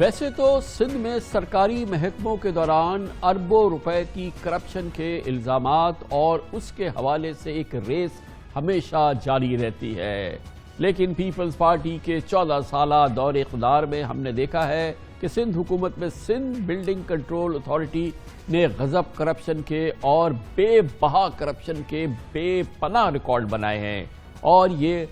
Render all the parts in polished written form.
ویسے تو سندھ میں سرکاری محکموں کے دوران اربوں روپے کی کرپشن کے الزامات اور اس کے حوالے سے ایک ریس ہمیشہ جاری رہتی ہے، لیکن پیپلز پارٹی کے 14 سالہ دور اقتدار میں ہم نے دیکھا ہے کہ سندھ حکومت میں سندھ بلڈنگ کنٹرول اتھارٹی نے غضب کرپشن کے اور بے بہا کرپشن کے بے پناہ ریکارڈ بنائے ہیں، اور یہ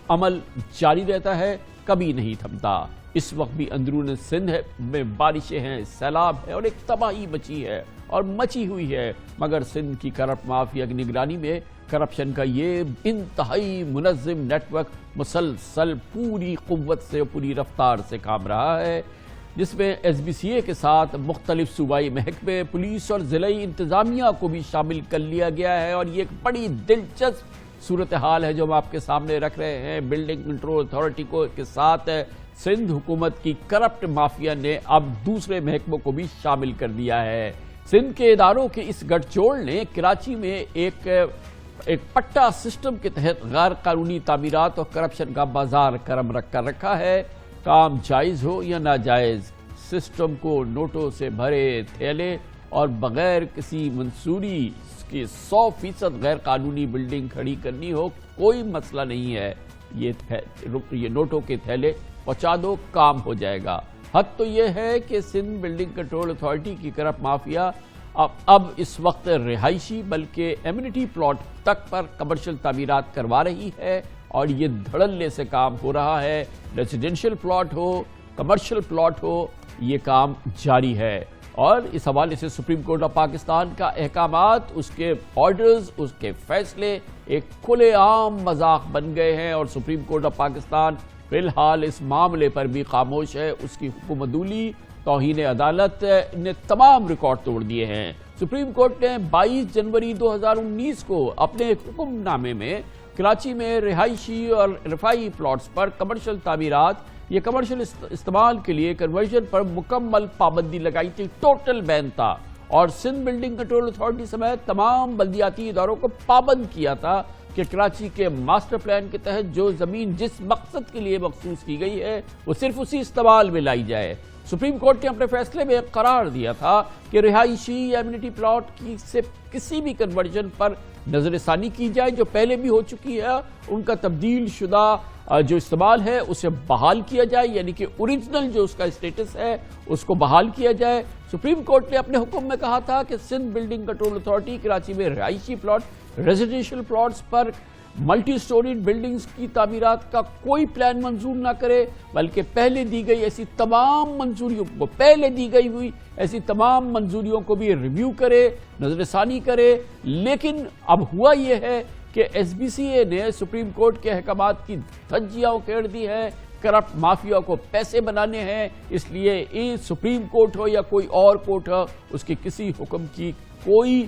عمل جاری رہتا ہے، کبھی نہیں تھمتا۔ اس وقت بھی اندرون سندھ میں بارشیں ہیں، سیلاب ہے اور ایک تباہی مچی ہے اور مچی ہوئی ہے، مگر سندھ کی کرپٹ مافیا کی نگرانی میں کرپشن کا یہ انتہائی منظم نیٹ ورک مسلسل پوری قوت سے پوری رفتار سے کام رہا ہے، جس میں ایس بی سی اے کے ساتھ مختلف صوبائی محکمے، پولیس اور ضلعی انتظامیہ کو بھی شامل کر لیا گیا ہے، اور یہ ایک بڑی دلچسپ صورتحال ہے جو ہم آپ کے سامنے رکھ رہے ہیں۔ بلڈنگ کنٹرول اتھارٹی کے ساتھ سندھ حکومت کی کرپٹ مافیا نے اب دوسرے محکموں کو بھی شامل کر دیا ہے۔ سندھ کے اداروں کے اس گٹھ جوڑ نے کراچی میں ایک پٹا سسٹم کے تحت غیر قانونی تعمیرات اور کرپشن کا بازار کرم رکھا ہے۔ کام جائز ہو یا ناجائز، سسٹم کو نوٹوں سے بھرے تھیلے اور بغیر کسی منصوری کی 100% غیر قانونی بلڈنگ کھڑی کرنی ہو، کوئی مسئلہ نہیں ہے، یہ نوٹوں کے تھیلے پہنچا دو، کام ہو جائے گا۔ حد تو یہ ہے کہ سندھ بلڈنگ کنٹرول اتھارٹی کی کرپٹ مافیا اب اس وقت رہائشی بلکہ ایمنٹی پلاٹ تک پر کمرشل تعمیرات کروا رہی ہے، اور یہ دھڑلے سے کام ہو رہا ہے۔ ریزیڈینشل پلاٹ ہو، کمرشل پلاٹ ہو، یہ کام جاری ہے، اور اس حوالے سے سپریم کورٹ آف پاکستان کا احکامات، اس کے آرڈرز، اس کے فیصلے ایک کھلے عام مذاق بن گئے ہیں، اور سپریم کورٹ آف پاکستان فی الحال اس معاملے پر بھی خاموش ہے۔ اس کی حکومتولی، توہین عدالت نے تمام ریکارڈ توڑ دیے ہیں۔ سپریم کورٹ نے 22 جنوری 2019 کو اپنے ایک حکم نامے میں کراچی میں رہائشی اور رفاہی پلاٹس پر کمرشل تعمیرات یا کمرشل استعمال کے لیے کنورژن پر مکمل پابندی لگائی تھی، ٹوٹل بین تھا، اور سندھ بلڈنگ کنٹرول اتھارٹی سمیت تمام بلدیاتی اداروں کو پابند کیا تھا کہ کراچی کے ماسٹر پلان کے تحت جو زمین جس مقصد کے لیے مخصوص کی گئی ہے وہ صرف اسی استعمال میں لائی جائے۔ سپریم کورٹ نے اپنے فیصلے میں قرار دیا تھا کہ رہائشی یا ایمنٹی پلاٹ کی سے کسی بھی کنورژن پر نظر ثانی کی جائے جو پہلے بھی ہو چکی ہے، ان کا تبدیل شدہ جو استعمال ہے اسے بحال کیا جائے، یعنی کہ اوریجنل جو اس کا اسٹیٹس ہے اس کو بحال کیا جائے۔ سپریم کورٹ نے اپنے حکم میں کہا تھا کہ Sindh building control authority Karachi میں رہائشی پلاٹ، ریزیڈینشل پلاٹس پر ملٹی سٹوریڈ بلڈنگز کی تعمیرات کا کوئی پلان منظور نہ کرے، بلکہ پہلے دی گئی ایسی تمام منظوریوں کو بھی ریویو کرے، نظر ثانی کرے۔ لیکن اب ہوا یہ ہے کہ ایس بی سی اے نے سپریم کورٹ کے احکامات کی دھجیاں اکھیڑ دی ہے، کرپٹ مافیا کو پیسے بنانے ہیں، اس لیے سپریم کورٹ ہو یا کوئی اور کورٹ ہو، اس کے کسی حکم کی کوئی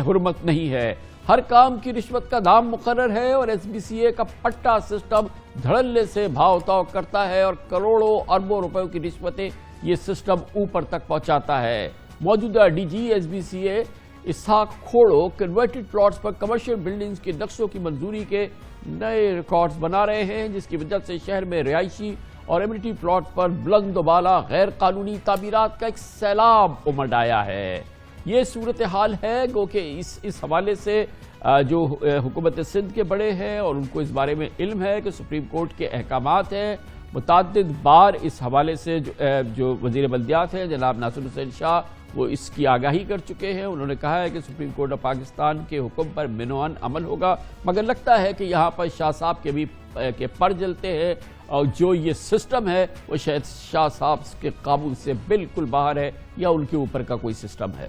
حرمت نہیں ہے۔ ہر کام کی رشوت کا دام مقرر ہے، اور ایس بی سی اے کا پٹا سسٹم دھڑلے سے بھاؤ تاؤ کرتا ہے اور کروڑوں اربوں روپے کی رشوتیں یہ سسٹم اوپر تک پہنچاتا ہے۔ موجودہ D G S B C A Ishaq Khoro converted plots پر کمرشل بلڈنگز کے نقشوں کی منظوری کے نئے ریکارڈز بنا رہے ہیں، جس کی وجہ سے شہر میں رہائشی اور ایمنٹی پلاٹ پر بلند و بالا غیر قانونی تعمیرات کا ایک سیلاب امڈ آیا ہے۔ یہ صورتحال ہے گو کہ اس حوالے سے جو حکومت سندھ کے بڑے ہیں اور ان کو اس بارے میں علم ہے کہ سپریم کورٹ کے احکامات ہیں، متعدد بار اس حوالے سے جو وزیر بلدیات ہیں جناب ناصر حسین شاہ وہ اس کی آگاہی کر چکے ہیں۔ انہوں نے کہا ہے کہ سپریم کورٹ آف پاکستان کے حکم پر منوعن عمل ہوگا، مگر لگتا ہے کہ یہاں پر شاہ صاحب کے بھی کے پر جلتے ہیں، اور جو یہ سسٹم ہے وہ شاید شاہ صاحب کے قابو سے بالکل باہر ہے، یا ان کے اوپر کا کوئی سسٹم ہے۔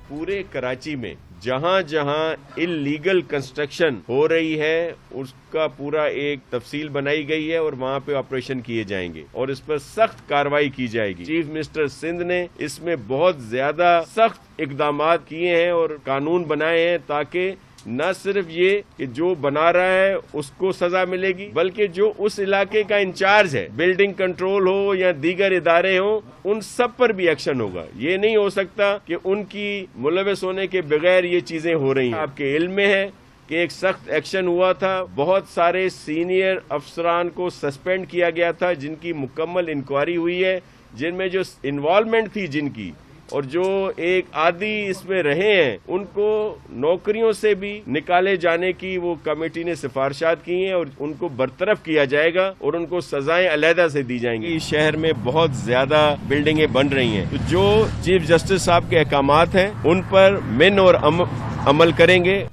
پورے کراچی میں جہاں جہاں انلیگل کنسٹرکشن ہو رہی ہے اس کا پورا ایک تفصیل بنائی گئی ہے، اور وہاں پہ آپریشن کیے جائیں گے اور اس پر سخت کارروائی کی جائے گی۔ چیف منسٹر سندھ نے اس میں بہت زیادہ سخت اقدامات کیے ہیں اور قانون بنائے ہیں تاکہ نہ صرف یہ کہ جو بنا رہا ہے اس کو سزا ملے گی، بلکہ جو اس علاقے کا انچارج ہے، بلڈنگ کنٹرول ہو یا دیگر ادارے ہوں، ان سب پر بھی ایکشن ہوگا۔ یہ نہیں ہو سکتا کہ ان کی ملوث ہونے کے بغیر یہ چیزیں ہو رہی ہیں۔ آپ کے علم میں ہے کہ ایک سخت ایکشن ہوا تھا، بہت سارے سینئر افسران کو سسپینڈ کیا گیا تھا جن کی مکمل انکوائری ہوئی ہے، جن میں جو انوالومنٹ تھی جن کی اور جو ایک عادی اس میں رہے ہیں ان کو نوکریوں سے بھی نکالے جانے کی وہ کمیٹی نے سفارشات کی ہیں اور ان کو برطرف کیا جائے گا اور ان کو سزائیں علیحدہ سے دی جائیں گی۔ اس شہر میں بہت زیادہ بلڈنگیں بن رہی ہیں، تو جو چیف جسٹس صاحب کے احکامات ہیں ان پر من اور عمل کریں گے۔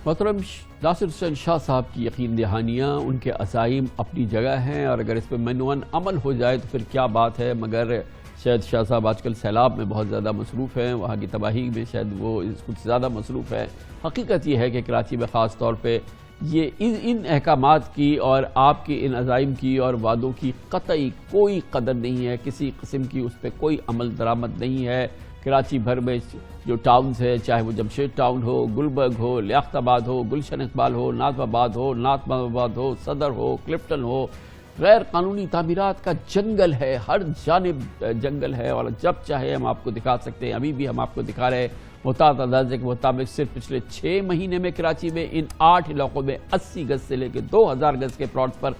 محترم ناصر حسین شاہ صاحب کی یقین دہانیاں، ان کے عزائم اپنی جگہ ہیں، اور اگر اس پہ منوان عمل ہو جائے تو پھر کیا بات ہے، مگر شاید شاہ صاحب آج کل سیلاب میں بہت زیادہ مصروف ہیں، وہاں کی تباہی میں شاید وہ کچھ زیادہ مصروف ہے۔ حقیقت یہ ہے کہ کراچی میں خاص طور پہ یہ ان احکامات کی اور آپ کی ان عزائم کی اور وعدوں کی قطعی کوئی قدر نہیں ہے، کسی قسم کی اس پہ کوئی عمل درآمد نہیں ہے۔ کراچی بھر میں جو ٹاؤنز ہے، چاہے وہ جمشید ٹاؤن ہو، گلبرگ ہو، لیاقت آباد ہو، گلشن اقبال ہو، ناظم آباد ہو، ناظم آباد ہو، صدر ہو، کلفٹن ہو، غیر قانونی تعمیرات کا جنگل ہے، ہر جانب جنگل ہے، اور جب چاہے ہم آپ کو دکھا سکتے ہیں، ابھی بھی ہم آپ کو دکھا رہے ہیں۔ محتاط اندازے کے مطابق صرف پچھلے 6 مہینے میں کراچی میں ان 8 علاقوں میں 80 گز سے لے کے 2000 گز کے پلاٹس پر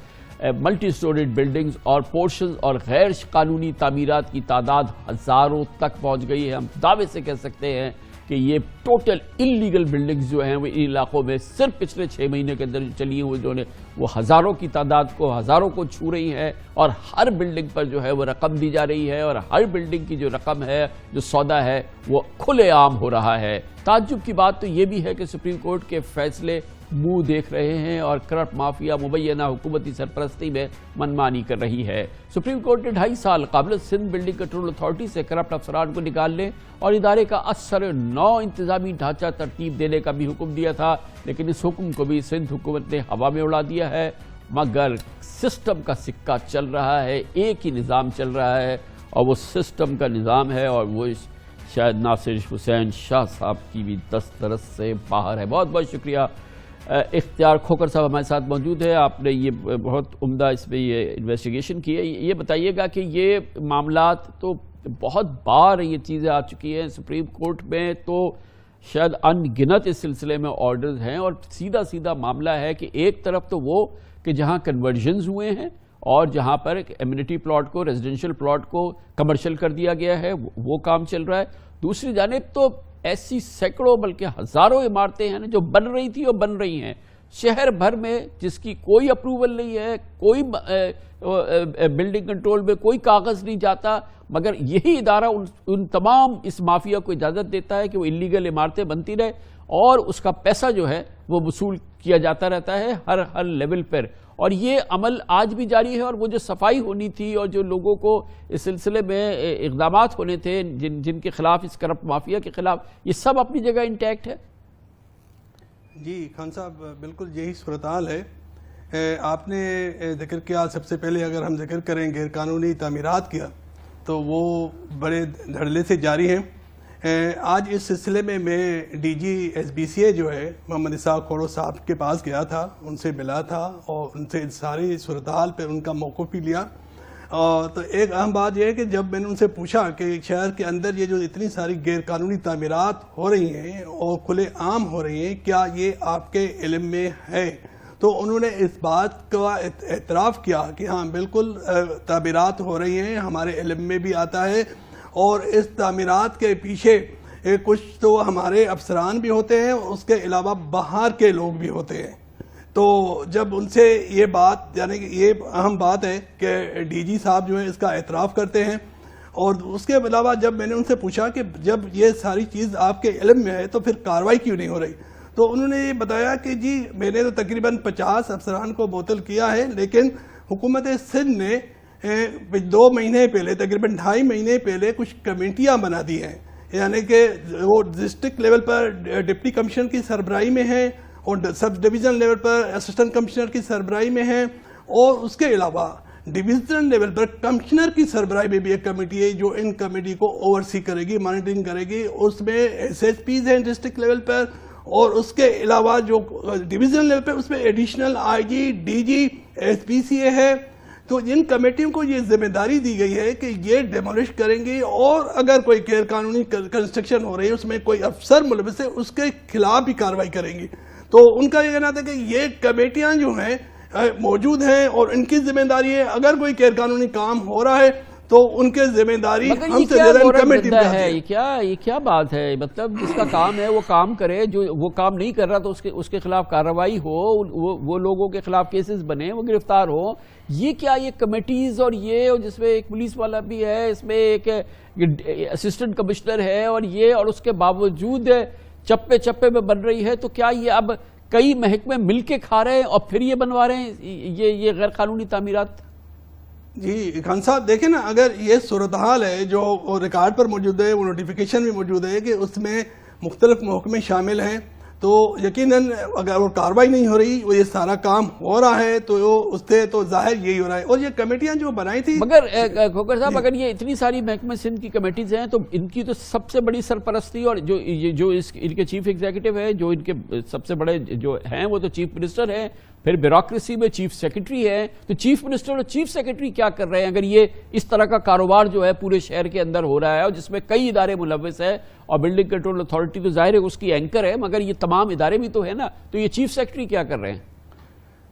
ملٹی سٹوریڈ بلڈنگز اور پورشنز اور غیر قانونی تعمیرات کی تعداد ہزاروں تک پہنچ گئی ہے۔ ہم دعوے سے کہہ سکتے ہیں کہ یہ ٹوٹل انلیگل بلڈنگز جو ہیں وہ ان علاقوں میں صرف پچھلے 6 مہینے کے اندر چلی ہیں، جو وہ ہزاروں کی تعداد کو، ہزاروں کو چھو رہی ہیں، اور ہر بلڈنگ پر جو ہے وہ رقم دی جا رہی ہے، اور ہر بلڈنگ کی جو رقم ہے، جو سودا ہے، وہ کھلے عام ہو رہا ہے۔ تعجب کی بات تو یہ بھی ہے کہ سپریم کورٹ کے فیصلے منہ دیکھ رہے ہیں اور کرپٹ مافیا مبینہ حکومتی سرپرستی میں منمانی کر رہی ہے۔ سپریم کورٹ نے 2.5 سال قبل سندھ بلڈنگ کنٹرول اتھارٹی سے کرپٹ افسران کو نکالنے اور ادارے کا اثر نو انتظامی ڈھانچہ ترتیب دینے کا بھی حکم دیا تھا، لیکن اس حکم کو بھی سندھ حکومت نے ہوا میں اڑا دیا ہے۔ مگر سسٹم کا سکہ چل رہا ہے، ایک ہی نظام چل رہا ہے، اور وہ سسٹم کا نظام ہے، اور وہ شاید ناصر حسین شاہ صاحب کی بھی دسترس سے باہر ہے۔ بہت بہت شکریہ۔ اختیار کھوکر صاحب ہمارے ساتھ موجود ہے، آپ نے یہ بہت عمدہ اس پہ یہ انویسٹیگیشن کی ہے۔ یہ بتائیے گا کہ یہ معاملات تو بہت بار یہ چیزیں آ چکی ہیں سپریم کورٹ میں، تو شاید ان گنت اس سلسلے میں آرڈرز ہیں، اور سیدھا سیدھا معاملہ ہے کہ ایک طرف تو وہ کہ جہاں کنورژنز ہوئے ہیں اور جہاں پر ایمینٹی پلاٹ کو، ریزیڈنشل پلاٹ کو کمرشل کر دیا گیا ہے، وہ کام چل رہا ہے۔ دوسری جانب تو ایسی سینکڑوں بلکہ ہزاروں عمارتیں ہیں جو بن رہی تھی اور بن رہی ہیں شہر بھر میں، جس کی کوئی اپروول نہیں ہے، کوئی بلڈنگ کنٹرول میں کوئی کاغذ نہیں جاتا، مگر یہی ادارہ ان تمام اس مافیا کو اجازت دیتا ہے کہ وہ انلیگل عمارتیں بنتی رہے، اور اس کا پیسہ جو ہے وہ وصول کیا جاتا رہتا ہے ہر لیول پر۔ اور یہ عمل آج بھی جاری ہے، اور وہ جو صفائی ہونی تھی اور جو لوگوں کو اس سلسلے میں اقدامات ہونے تھے جن کے خلاف، اس کرپٹ مافیا کے خلاف، یہ سب اپنی جگہ انٹیکٹ ہے۔ جی خان صاحب، بالکل یہی صورتحال ہے۔ آپ نے ذکر کیا، سب سے پہلے اگر ہم ذکر کریں غیر قانونی تعمیرات کیا تو وہ بڑے دھڑلے سے جاری ہیں۔ آج اس سلسلے میں D G S B C A جو ہے محمد اسحاق کھوڑو صاحب کے پاس گیا تھا، ان سے ملا تھا اور ان سے ساری صورتحال پہ ان کا موقف بھی لیا۔ تو ایک اہم بات یہ ہے کہ جب میں نے ان سے پوچھا کہ شہر کے اندر یہ جو اتنی ساری غیر قانونی تعمیرات ہو رہی ہیں اور کھلے عام ہو رہی ہیں، کیا یہ آپ کے علم میں ہے؟ تو انہوں نے اس بات کا اعتراف کیا کہ ہاں بالکل تعمیرات ہو رہی ہیں، ہمارے علم میں بھی آتا ہے، اور اس تعمیرات کے پیچھے کچھ تو ہمارے افسران بھی ہوتے ہیں، اس کے علاوہ باہر کے لوگ بھی ہوتے ہیں۔ تو جب ان سے یہ بات، یعنی کہ یہ اہم بات ہے کہ ڈی جی صاحب جو ہے اس کا اعتراف کرتے ہیں، اور اس کے علاوہ جب میں نے ان سے پوچھا کہ جب یہ ساری چیز آپ کے علم میں ہے تو پھر کارروائی کیوں نہیں ہو رہی، تو انہوں نے یہ بتایا کہ جی میں نے تو تقریباً 50 افسران کو معطل کیا ہے، لیکن حکومت سندھ نے 2 مہینے پہلے، تقریباً 2.5 مہینے پہلے کچھ کمیٹیاں بنا دی ہیں، یعنی کہ وہ ڈسٹرکٹ لیول پر ڈپٹی کمشنر کی سربراہی میں ہیں، اور سب ڈویژن لیول پر اسسٹنٹ کمشنر کی سربراہی میں ہیں، اور اس کے علاوہ ڈویژن لیول پر کمشنر کی سربراہی میں بھی ایک کمیٹی ہے جو ان کمیٹی کو اوورسی کرے گی، مانیٹرنگ کرے گی۔ اس میں ایس ایچ پیز ہیں ڈسٹرکٹ لیول پر، اور اس کے علاوہ جو ڈویژن لیول پر اس میں additional I G, D G, S P C A ہے۔ تو ان کمیٹیوں کو یہ ذمہ داری دی گئی ہے کہ یہ ڈیمولش کریں گی، اور اگر کوئی غیر قانونی کنسٹرکشن ہو رہی ہے، اس میں کوئی افسر ملوث ہے، اس کے خلاف بھی کارروائی کریں گی۔ تو ان کا یہ کہنا تھا کہ یہ کمیٹیاں جو ہیں موجود ہیں اور ان کی ذمہ داری ہے، اگر کوئی غیر قانونی کام ہو رہا ہے تو ان کے ذمہ داری ہم سے زیادہ کمیٹی پہ آتی ہے۔ یہ کیا بات ہے؟ مطلب جس کا کام ہے وہ کام کرے، جو وہ کام نہیں کر رہا تو اس کے خلاف کارروائی ہو، وہ لوگوں کے خلاف کیسز بنے، وہ گرفتار ہو۔ یہ کیا یہ کمیٹیز اور یہ جس میں ایک پولیس والا بھی ہے، اس میں ایک اسسٹنٹ کمشنر ہے، اور اس کے باوجود چپے چپے میں بن رہی ہے، تو کیا یہ اب کئی محکمے مل کے کھا رہے ہیں اور پھر یہ بنوا رہے ہیں یہ غیر قانونی تعمیرات؟ جی خان صاحب دیکھیں نا، اگر یہ صورتحال ہے جو ریکارڈ پر موجود ہے، وہ نوٹیفیکیشن بھی موجود ہے کہ اس میں مختلف محکمے شامل ہیں، تو یقیناً اگر وہ کارروائی نہیں ہو رہی، وہ یہ سارا کام ہو رہا ہے تو اس سے تو ظاہر یہی ہو رہا ہے۔ اور یہ کمیٹیاں جو بنائی تھی، مگر کھوکر صاحب اگر یہ اتنی ساری محکمہ سندھ کی کمیٹیز ہیں تو ان کی تو سب سے بڑی سرپرستی اور جو ان کے چیف ایگزیکٹو ہے، جو ان کے سب سے بڑے جو ہیں وہ تو چیف منسٹر ہیں، پھر بیوروکریسی میں چیف سیکرٹری ہے، تو چیف منسٹر اور چیف سیکرٹری کیا کر رہے ہیں اگر یہ اس طرح کا کاروبار جو ہے پورے شہر کے اندر ہو رہا ہے اور جس میں کئی ادارے ملوث ہیں، اور بلڈنگ کنٹرول اتھارٹی تو ظاہر ہے اس کی اینکر ہے، مگر یہ تمام ادارے بھی تو ہے نا، تو یہ چیف سیکرٹری کیا کر رہے ہیں؟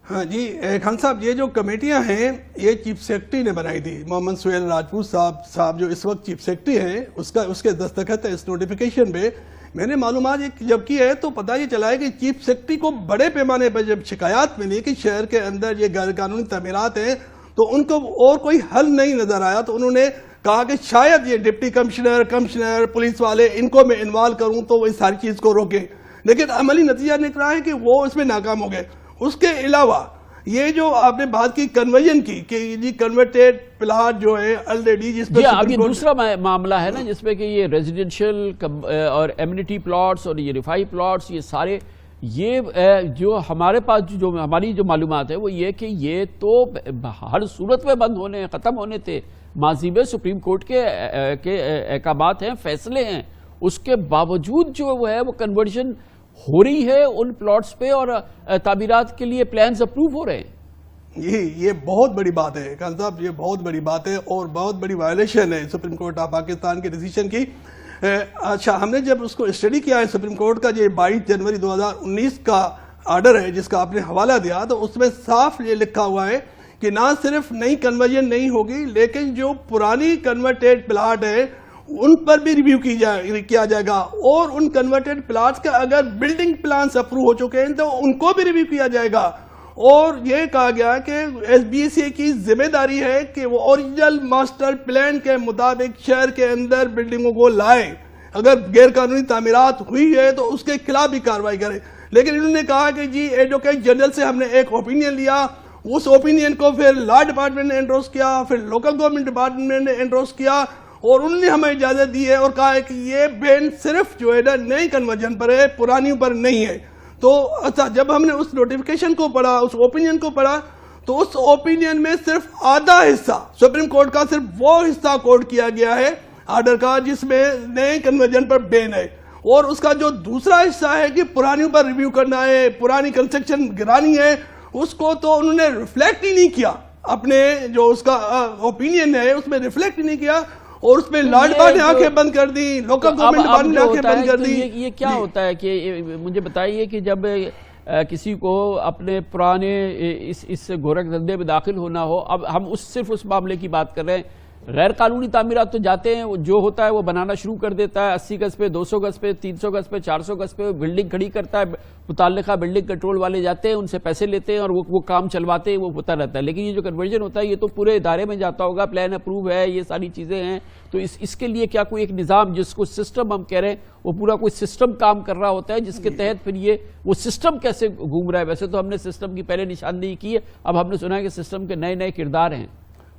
ہاں جی خان صاحب، یہ جو کمیٹیاں ہیں یہ چیف سیکرٹری نے بنائی تھی، محمد سہیل راجپوت صاحب جو اس وقت چیف سیکرٹری ہیں، اس کے دستخط ہے اس نوٹیفیکیشن پہ۔ میں نے معلومات جب کی ہے تو پتہ یہ چلا ہے کہ چیف سیکرٹری کو بڑے پیمانے پر جب شکایات ملی کہ شہر کے اندر یہ غیر قانونی تعمیرات ہیں تو ان کو اور کوئی حل نہیں نظر آیا، تو انہوں نے کہا کہ شاید یہ ڈپٹی کمشنر پولیس والے ان کو میں انوالو کروں تو وہ اس ساری چیز کو روکیں، لیکن عملی نتیجہ نکلا ہے کہ وہ اس میں ناکام ہو گئے۔ اس کے علاوہ یہ جو آپ نے بات کی کنورژن کی کہ یہ کنورٹیڈ پلاٹ جو ہے آلریڈی جس پہ اب یہ دوسرا معاملہ ہے نا جس میں کہ یہ ریزیڈنشل اور ایمنیٹی پلاٹس اور یہ رفائی پلاٹس، یہ سارے یہ جو ہمارے پاس جو ہماری جو معلومات ہے وہ یہ کہ یہ تو ہر صورت میں بند ہونے ختم ہونے تھے، ماضی میں سپریم کورٹ کے احکامات ہیں، فیصلے ہیں، اس کے باوجود جو وہ ہے وہ کنورژن ہو رہی ہے ان پلاٹس پہ اور تعمیرات کے لیے پلانز اپروو ہو رہے ہیں۔ یہ بہت بڑی بات ہے خان صاحب، یہ بہت بڑی بات ہے اور بہت بڑی وائلیشن ہے سپریم کورٹ آف پاکستان کے ڈیسیشن کی۔ اچھا، ہم نے جب اس کو اسٹڈی کیا ہے سپریم کورٹ کا جو 22 جنوری 2019 کا آرڈر ہے جس کا آپ نے حوالہ دیا، تو اس میں صاف یہ لکھا ہوا ہے کہ نہ صرف نئی کنورژن نہیں ہوگی لیکن جو پرانی کنورٹیڈ پلاٹ ہے ان پر بھی ریویو کیا جائے گا، اور ان کنورٹیڈ پلاٹس کا اگر بلڈنگ پلانس اپروو ہو چکے ہیں تو ان کو بھی ریویو کیا جائے گا۔ اور یہ کہا گیا کہ ایس بی سی کی ذمہ داری ہے کہ وہ اوریجنل ماسٹر پلان کے مطابق شہر کے اندر بلڈنگوں کو لائے، اگر غیر قانونی تعمیرات ہوئی ہے تو اس کے خلاف بھی کارروائی کرے۔ لیکن انہوں نے کہا کہ جی ایڈوکیٹ جنرل سے ہم نے ایک اوپینین لیا، اس اوپینین کو پھر لا ڈپارٹمنٹ نے انڈورس کیا، پھر لوکل گورنمنٹ ڈپارٹمنٹ نے انڈورس کیا، اور انہوں نے ہمیں اجازت دی ہے اور کہا ہے کہ یہ بین صرف جو ہے نا نئی کنورژن پر ہے، پرانیوں پر نہیں ہے۔ تو اچھا، جب ہم نے اس نوٹیفیکیشن کو پڑھا، اس اوپینین کو پڑھا، تو اس اوپینین میں صرف آدھا حصہ سپریم کورٹ کا، صرف وہ حصہ کوٹ کیا گیا ہے آرڈر کا جس میں نئے کنورژن پر بین ہے، اور اس کا جو دوسرا حصہ ہے کہ پرانیوں پر ریویو کرنا ہے، پرانی کنسٹرکشن گرانی ہے، اس کو تو انہوں نے ریفلیکٹ ہی نہیں کیا، اپنے جو اس کا اوپینین ہے اس میں ریفلیکٹ ہی نہیں کیا، اور اس میں لا ڈپارٹمنٹ نے آنکھیں بند کر دی، لوکل گورنمنٹ ڈپارٹمنٹ نے آنکھیں بند کر دی۔ یہ کیا ہوتا ہے کہ مجھے بتائیے کہ جب کسی کو اپنے پرانے اس گورکھ دھندے میں داخل ہونا ہو، اب ہم صرف اس معاملے کی بات کر رہے ہیں، غیر قانونی تعمیرات تو جاتے ہیں، جو ہوتا ہے وہ بنانا شروع کر دیتا ہے، 80 گز پہ، 200 گز پہ، 300 گز پہ، 400 گز پہ بلڈنگ کھڑی کرتا ہے، متعلقہ بلڈنگ کنٹرول والے جاتے ہیں، ان سے پیسے لیتے ہیں اور وہ کام چلواتے ہیں، وہ ہوتا رہتا ہے۔ لیکن یہ جو کنورژن ہوتا ہے یہ تو پورے ادارے میں جاتا ہوگا، پلان اپروو ہے، یہ ساری چیزیں ہیں، تو اس کے لیے کیا کوئی ایک نظام جس کو سسٹم ہم کہہ رہے ہیں وہ پورا کوئی سسٹم کام کر رہا ہوتا ہے جس کے تحت پھر یہ وہ سسٹم کیسے گھوم رہا ہے؟ ویسے تو ہم نے سسٹم کی پہلے نشاندہی کی ہے، اب ہم نے سنا ہے کہ سسٹم کے نئے نئے کردار ہیں۔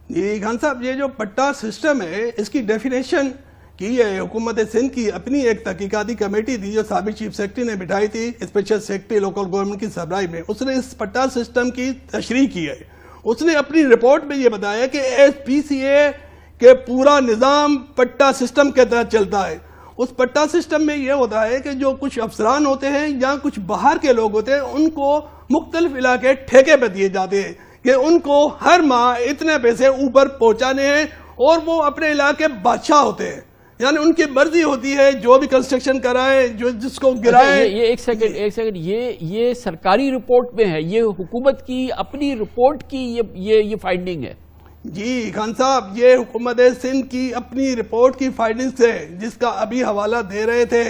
جی خان صاحب، یہ جو پٹا سسٹم ہے اس کی ڈیفینیشن کی ہے حکومت سندھ کی اپنی ایک تحقیقاتی کمیٹی تھی جو سابق چیف سیکرٹری نے بٹھائی تھی اسپیشل سیکرٹری لوکل گورنمنٹ کی سربراہی میں، اس نے اس پٹا سسٹم کی تشریح کی ہے۔ اس نے اپنی رپورٹ میں یہ بتایا کہ ایس پی سی اے کے پورا نظام پٹا سسٹم کے تحت چلتا ہے۔ اس پٹا سسٹم میں یہ ہوتا ہے کہ جو کچھ افسران ہوتے ہیں یا کچھ باہر کے لوگ ہوتے ہیں ان کو مختلف علاقے ٹھیکے پہ دیے جاتے ہیں کہ ان کو ہر ماہ اتنے پیسے اوپر پہنچانے ہیں، اور وہ اپنے علاقے بادشاہ ہوتے ہیں۔ یعنی ان کی مرضی ہوتی ہے جو بھی کنسٹرکشن کرائے جو جس کو گرائے. یہ ایک سیکنڈ یہ سرکاری رپورٹ میں ہے, یہ حکومت کی اپنی رپورٹ کی یہ فائنڈنگ ہے؟ جی خان صاحب یہ حکومت سندھ کی اپنی رپورٹ کی فائنڈنگز ہے جس کا ابھی حوالہ دے رہے تھے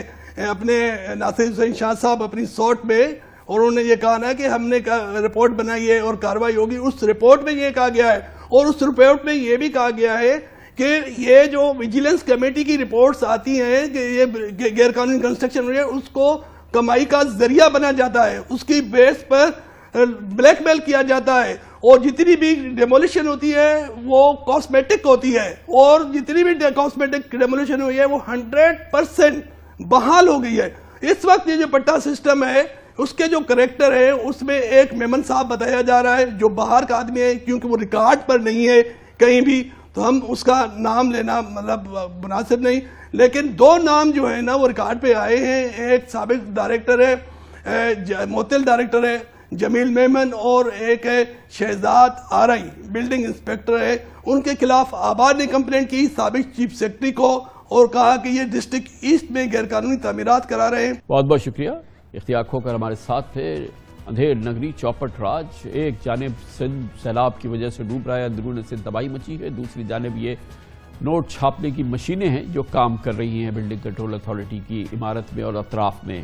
اپنے ناصر حسین شاہ صاحب اپنی سوٹ میں, اور انہوں نے یہ کہا نا کہ ہم نے رپورٹ بنائی ہے اور کارروائی ہوگی. اس رپورٹ میں یہ کہا گیا ہے, اور اس رپورٹ میں یہ بھی کہا گیا ہے کہ یہ جو ویجیلنس کمیٹی کی رپورٹس آتی ہیں کہ یہ غیر قانونی کنسٹرکشن ہوئی ہے اس کو کمائی کا ذریعہ بنا جاتا ہے, اس کی بیس پر بلیک میل کیا جاتا ہے, اور جتنی بھی ڈیمولیشن ہوتی ہے وہ کاسمیٹک ہوتی ہے, اور جتنی بھی کاسمیٹک ڈیمولیشن ہوئی ہے وہ 100% بحال ہو گئی ہے. اس وقت یہ جو پٹا سسٹم ہے اس کے جو کریکٹر ہے اس میں ایک میمن صاحب بتایا جا رہا ہے جو باہر کا آدمی ہے, کیونکہ وہ ریکارڈ پر نہیں ہے کہیں بھی تو ہم اس کا نام لینا مطلب مناسب نہیں, لیکن دو نام جو ہے نا وہ ریکارڈ پہ آئے ہیں. ایک سابق ڈائریکٹر ہے معطل ڈائریکٹر ہے جمیل میمن, اور ایک ہے شہزاد آرائی بلڈنگ انسپیکٹر ہے. ان کے خلاف آباد نے کمپلینٹ کی سابق چیف سیکرٹری کو اور کہا کہ یہ ڈسٹرکٹ ایسٹ میں غیر قانونی تعمیرات کرا رہے ہیں. بہت بہت شکریہ اختیار ہو کر ہمارے ساتھ تھے. اندھیر نگری چوپٹ راج, ایک جانب سندھ سیلاب کی وجہ سے ڈوب رہا ہے, اندرون سندھ تباہی مچی ہے, دوسری جانب یہ نوٹ چھاپنے کی مشینیں ہیں جو کام کر رہی ہیں بلڈنگ کنٹرول اتھارٹی کی عمارت میں اور اطراف میں.